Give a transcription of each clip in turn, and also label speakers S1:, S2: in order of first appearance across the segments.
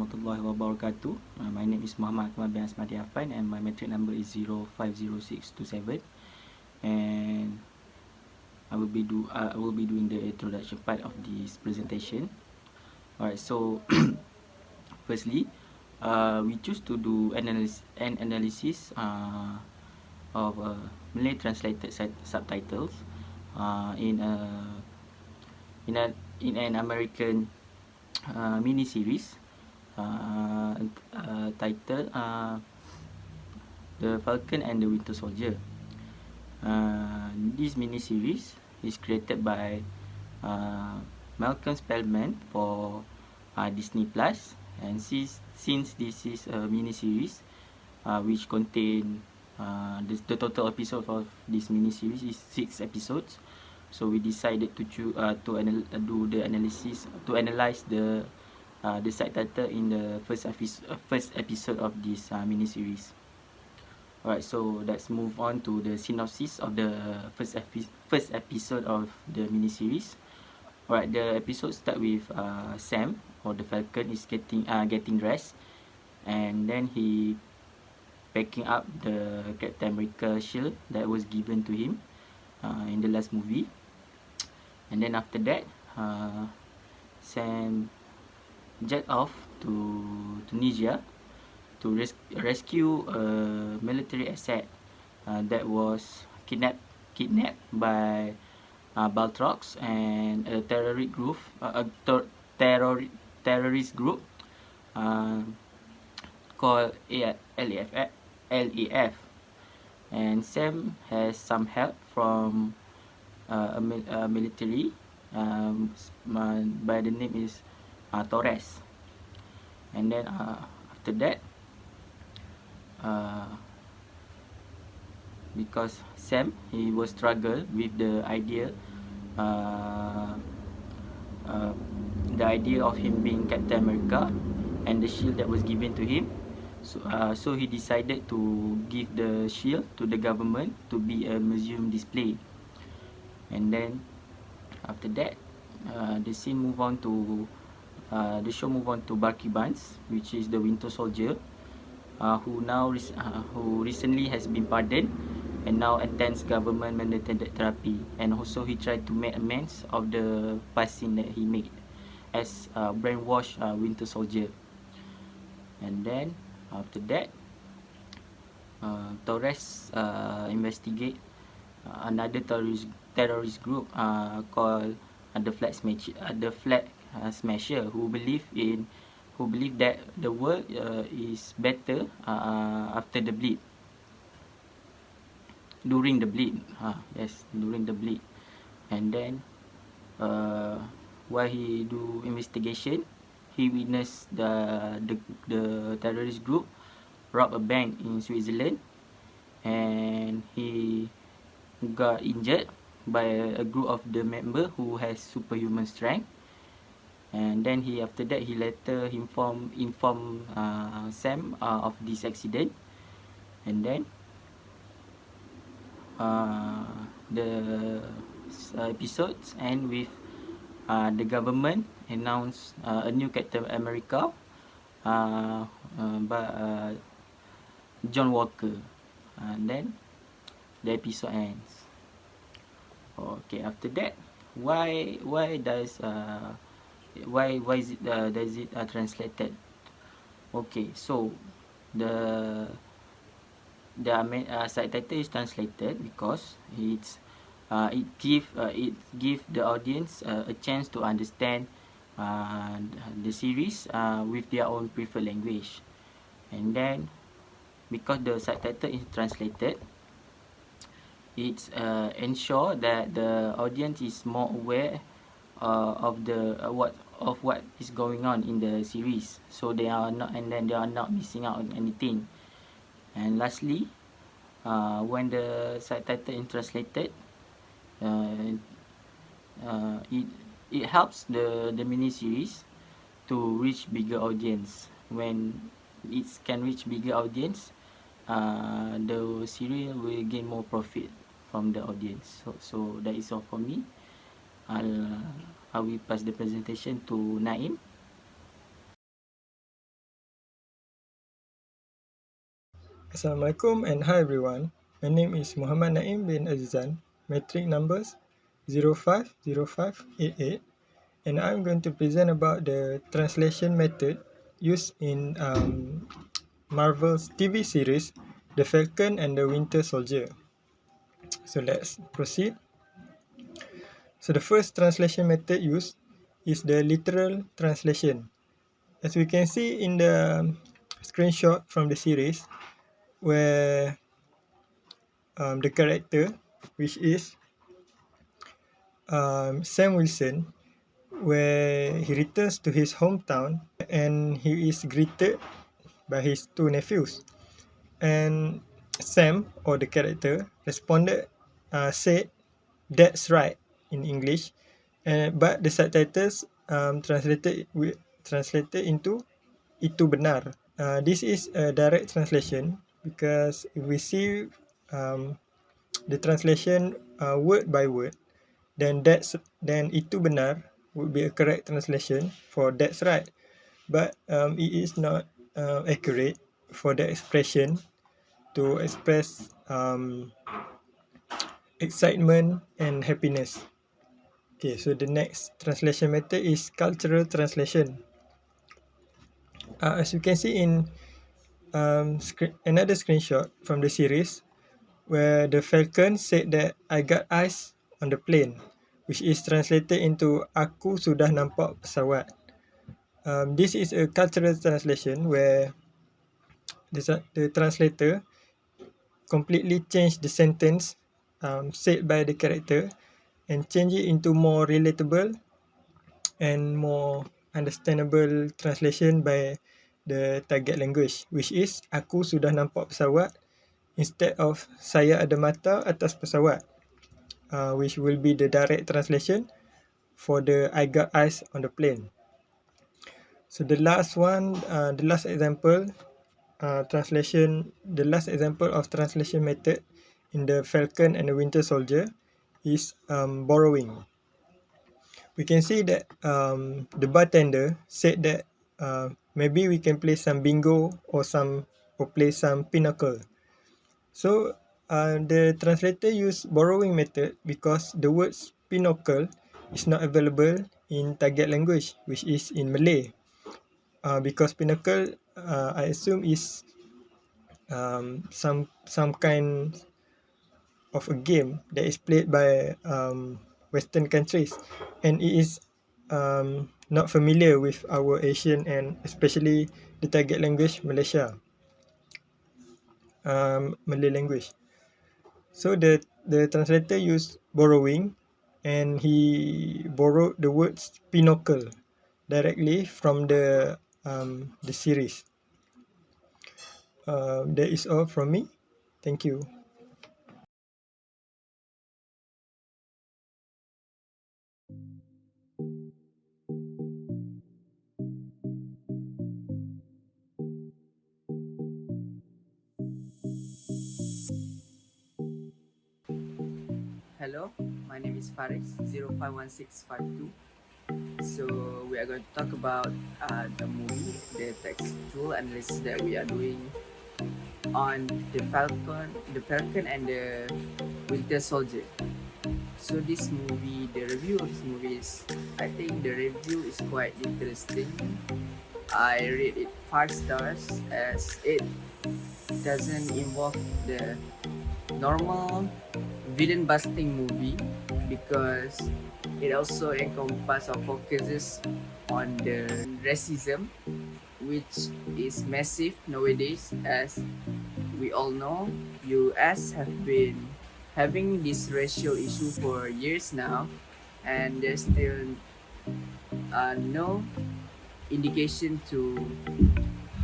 S1: warahmatullahi wabarakatuh. My name is Muhammad Akmal bin Asmadi Afand and my metric number is 050627, and I will be doing the introduction part of this presentation. Alright, so firstly, we choose to do an analysis of Malay translated subtitles in an American mini series titled The Falcon and the Winter Soldier. This mini series is created by Malcolm Spellman for Disney Plus, and since this is a mini series which contain the total episode of this mini series is 6 episodes, so we decided to do the analysis to analyze the subtitle in the first episode of this mini series. Alright, so let's move on to the synopsis of the first episode of the mini series. Alright, the episode start with Sam, or the Falcon, is getting dressed, and then he packing up the Captain America shield that was given to him in the last movie. And then after that, Sam jet off to Tunisia to rescue a military asset that was kidnapped by Baltrox and a terrorist group called LEF. And Sam has some help from a military by the name is Torres. And then after that, because Sam, he was struggle with the idea of him being Captain America and the shield that was given to him, so he decided to give the shield to the government to be a museum display. And then after that, the show move on to Bucky Barnes, which is the Winter Soldier, who recently has been pardoned and now attends government mandated therapy, and also he tried to make amends of the past sin that he made as brainwashed Winter Soldier. And then after that, Torres investigate another terrorist group called the Flag Smasher, who believe that the world is better after the bleed. During the bleed. And then while he do investigation, he witnessed the terrorist group rob a bank in Switzerland, and he got injured by a group of the member who has superhuman strength. And then after that he later inform Sam of this accident. And then the episodes end with the government announced a new Captain America by John Walker, and then the episode ends. Okay, after that, why is it does it translated? Okay, so the subtitle is translated because it give the audience a chance to understand the series with their own preferred language. And then because the subtitle is translated, it ensure that the audience is more aware of what is going on in the series, so they are not missing out on anything. And lastly, when the subtitle is translated, it helps the mini series to reach bigger audience. When it can reach bigger audience, the series will gain more profit from the audience. So that is all for me. I will pass the presentation to Naem.
S2: Assalamualaikum and hi everyone. My name is Muhammad Naem bin Azizan, matric numbers 050588, and I'm going to present about the translation method used in Marvel's TV series The Falcon and the Winter Soldier. So let's proceed. So the first translation method used is the literal translation. As we can see in the screenshot from the series, where the character, which is Sam Wilson, where he returns to his hometown and he is greeted by his two nephews. And Sam, or the character, responded, said, "That's right," in English, but the subtitles translated into "Itu benar." This is a direct translation because if we see the translation word by word, then itu benar would be a correct translation for that's right, but it is not accurate for the expression to express excitement and happiness. Okay, so the next translation method is cultural translation. As you can see in another screenshot from the series, where the Falcon said that I got ice on the plane, which is translated into aku sudah nampak pesawat. This is a cultural translation where the translator completely changed the sentence said by the character and change it into more relatable and more understandable translation by the target language, which is aku sudah nampak pesawat instead of saya ada mata atas pesawat, which will be the direct translation for the I got eyes on the plane. So the last one, the last example of translation method in the Falcon and the Winter Soldier is borrowing. We can see that the bartender said that maybe we can play some bingo or play some pinochle. So the translator used borrowing method because the words pinochle is not available in target language, which is in Malay. Because pinochle, I assume, is some kind of a game that is played by Western countries, and it is not familiar with our Asian and especially the target language Malaysia, Malay language. So the translator used borrowing, and he borrowed the words pinochle directly from the series. That is all from me. Thank you.
S3: Hello, my name is Faris, 051652. So we are going to talk about the movie, the textual analysis that we are doing on the Falcon and the Winter Soldier. So this movie, the review of this movie is, I think the review is quite interesting. I rate it 5 stars as it doesn't involve the normal villain busting movie because it also encompasses or focuses on the racism, which is massive nowadays. As we all know, US have been having this racial issue for years now, and there's still no indication to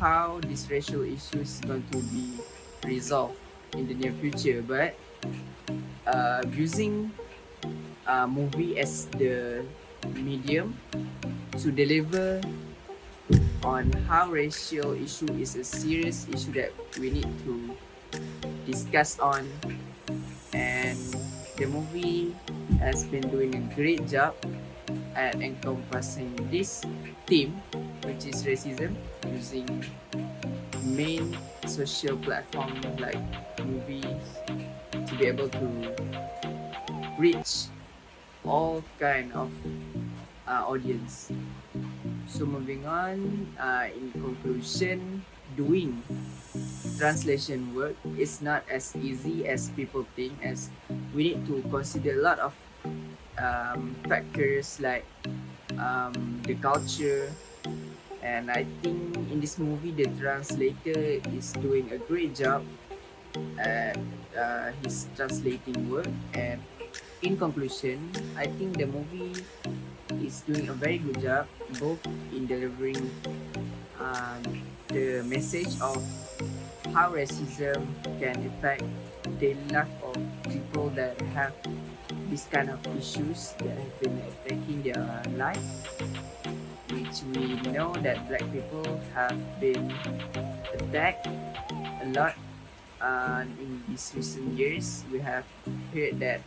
S3: how this racial issue is going to be resolved in the near future. But using a movie as the medium to deliver on how racial issue is a serious issue that we need to discuss on, and the movie has been doing a great job at encompassing this theme, which is racism, using main social platform like movies to be able to reach all kind of audience. So moving on, in conclusion, doing translation work is not as easy as people think, as we need to consider a lot of factors like the culture. And I think in this movie the translator is doing a great job at his translating work. And in conclusion, I think the movie is doing a very good job both in delivering uh, the message of how racism can affect daily life of people that have this kind of issues that have been affecting their life, which we know that black people have been attacked a lot in these recent years. We have heard that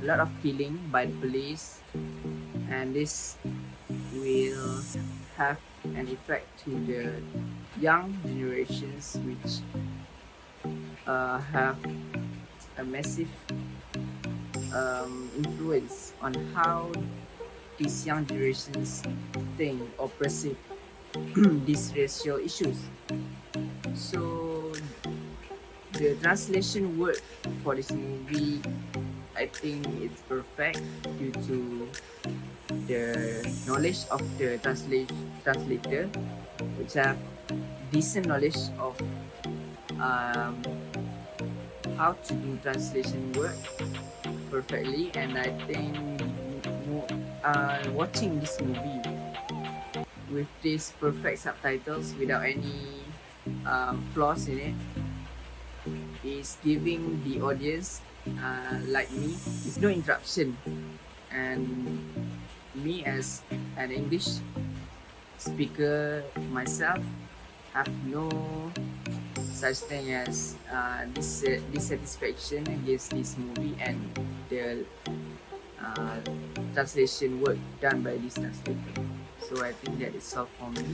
S3: a lot of killing by the police, and this will have an effect to the young generations, which have a massive influence on how these young generations think or perceive these racial issues. So the translation work for this movie, I think it's perfect due to the knowledge of the translator, which have decent knowledge of um, how to do translation work perfectly. And I think watching this movie with these perfect subtitles without any flaws in it is giving the audience like me with no interruption, and me as an English speaker myself have no such thing as dissatisfaction against this movie and the translation work done by this translator. So I think that is all for me.